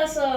করতাছো?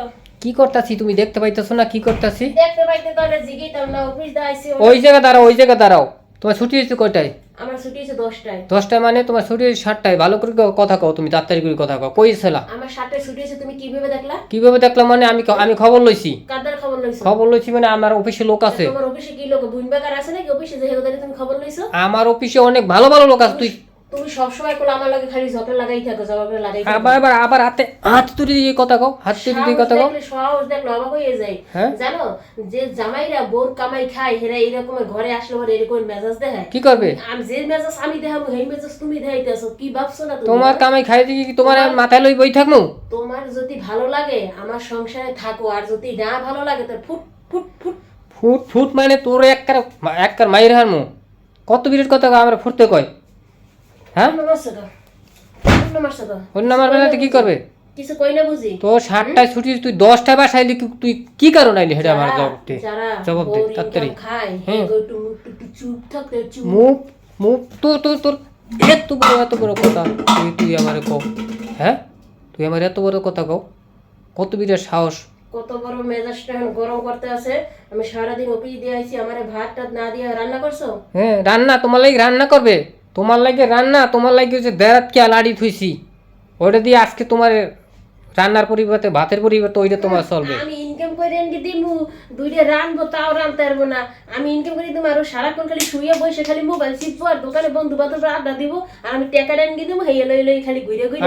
কি করতাছি তুমি দেখতে পাইতেছো না কি করতাছি? দেখতে পাইতে তাহলে জিগাইতাম না, অফিস দা আইছি। ওই জায়গা দাঁড়াও। তোমার ছুটি হয়েছে কয়টায়? আমার ছুটি হইছে 10টায়। 10টায় মানে তোমার ছুটি হয়েছে 7টায়। ভালো করে কথা কও, তুমি তাড়াতাড়ি করে কথা কও। কই ছিলা? আমার 7টায় ছুটি হইছে, তুমি কিভাবে দেখলা? কিভাবে দেখলাম মানে আমি খবর লইছি। কাদের খবর লইছো? খবর লইছি মানে আমার অফিসে লোক আছে। তোমার অফিসে কি লোক বুইনবাকার আছে নাকি অফিসে যে হেগো তুমি খবর লইছো? আমার অফিসে অনেক ভালো ভালো লোক আছে। তুমি সব সময় কোলা আমার লাগে খালি ঝগড়া লাগাই থাকো, ঝগড়া লাগাই থাকো। আবার হাত তুলে দিয়ে কথা কও, হাত তুলে দিয়ে কথা কও। সাহস দেখলে অবাক হয়ে যায়। হ্যাঁ? জানো যে জামাইরা বোর কামাই খায় হেরা এরকম ঘরে আসলে পরে এরকম মেজাজ দেখায়। কি করবে? আমি যে মেজাজ আমি দেখাবো সেই মেজাজ তুমি দেখাইতেছো, কি ভাবছো না তুমি? তোমার কামাই খাই দিয়ে কি তোমার মাথায় লই বই থাকমু? তোমার যদি ভালো লাগে আমার সংসারে থাকো, আর যদি না ভালো লাগে তো foot foot foot foot foot মানে তোর এককার মাইর হারমু। কত বিরের কথা আমরা ফুটতে কয়? হ্যাঁ? অন্য মারবে না তো কি করবে? কিছু কই না বুঝি। তো 7টায় ছুটি, তুই 10টায় বাসাইলি, তুই কি কারণ আইলি হেটা আমার জবাব দে তাড়াতাড়ি। হ্যাঁ একটু চুপ থাকতে, চুপ। মুখ তোর এত বড় কথা তুই আমারে কও। হ্যাঁ, তুই আমার এত বড় কথা কও, কত বিরাট সাহস। কত বড় মেজাজটা গরম করতে আছে। আমি সারাদিন অফিস দিয়ে আইছি, আমারে ভাত টাত না দিয়ে রান্না করছো? হ্যাঁ, রান্না তোমার লাগি রান্না করবে। তোমার লাগে হচ্ছে দেরাত কে লাড়ি থুইছি, ওইটা দিয়ে আজকে তোমার রান্নার পরিবর্তে ভাতের পরিবর্তে ওইটা তোমার চলবে। আমি ইনকাম করে এনে দিমু, দুইটা রানবো তাও রানতে পারবো না। আমি ইনকাম করে দিমু, আরো সারাক্ষণ খালি শুয়ে বসে খালি মোবাইল চিপবো আর দোকানে বন্ধু বান্ধব আড্ডা দিব, আর আমি টাকা এনে দিমু হেয়ে লই লই খালি ঘুরে ঘুরে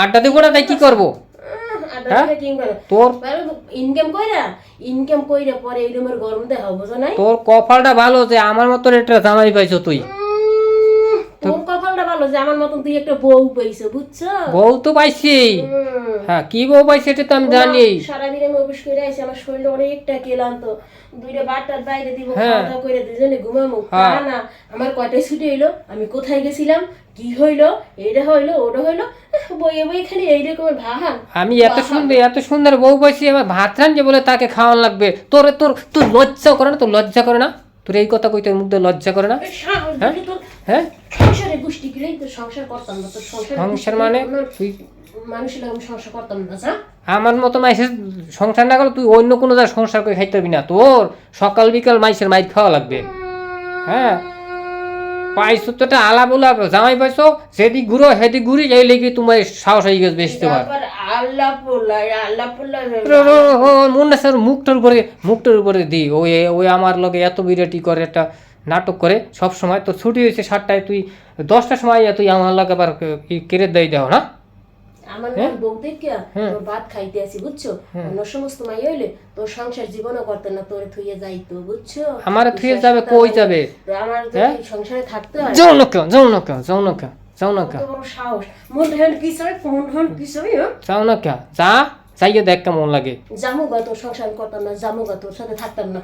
আড্ডা দিব না, তাই কি করবো? তোর ইনকাম কইরা পরে এই রুমের গরম দেখাও, বুঝো নাই? তোর কপালটা ভালো যে আমার মতো একটা জামাই পাইছো তুই। তোর কপালটা ভালো যে আমার মতন তুই একটা বউ পাইছো, বুঝছো? বউ তো পাইছি। হ্যাঁ, কি বউ পাইছি এটা তো আমি জানি। সারাদিন আমি অফিস করে আইছি, আমার শরীরে অনেকটা ক্লান্ত। দুইটা বাটার বাইরে দিব, খাওয়া দাওয়া করে দুজনে ঘুমামু। তা না, আমার কয়টায় ছুটি হইলো, আমি কোথায় গেছিলাম, কি হইলো, এটা হইলো ওটা হইলো, বইয়ে বইয়ে খালি এইরকমের ভাহান। আমি এত সুন্দর বউ পাইছি, আমার ভাত রান্ধে বলে তাকে খাওয়ান লাগবে। তোর লজ্জা করে না? তোর লজ্জা করে না? তোর এই কথা কইতে মুখ দিয়ে লজ্জা করে না? হ্যাঁ, সংসারে গোষ্ঠী কিলাই তো সংসার করতাম না। তো সংসার মানে তুই মানুষের আমি সংসার করতাম না। যা আমার মতো মাইসের সংসার না করলে তুই অন্য কোনো জায়গায় সংসার করে খাইতে পারবি না। তোর সকাল বিকাল মাইসের মাইর খাওয়া লাগবে। হ্যাঁ, পাইছো তো একটা আলা বলা জামাই পাইছো, সেদি ঘুরো সেদি ঘুরি যাই লেগে তোমার সাহস হয়ে গেছে বেশি তোমার। আল্লাহ পোল্লা মন না স্যার মুখটার উপরে দি ওই আমার লগে এত বিরাটি করে, একটা নাটক করে সব সময়। তো ছুটি হয়েছে 7টায়, তুই 10টার সময় তুই আমার লগে আবার কেড়ে দেয় দাও না? আমার বউ দেখিয়া তোর ভাত খাইতে আসি, বুঝছো? অন্য সমস্ত মাই হইলে তোর সংসার জীবনও করতে না, তোরে থুইয়ে যাইতো, বুঝছো? আমার থুইয়ে যাবে, কই যাবে? আমার যদি সংসারে থাকতে হয়, যাও না কেন বড় সাহস, মন হ্যান্ড কিসই যাও না কেন, যাইয়ে দেখ কেমন লাগে। জামুগা তোর সংসার করতাম না, জামুগা তোর সাথে থাকতাম না।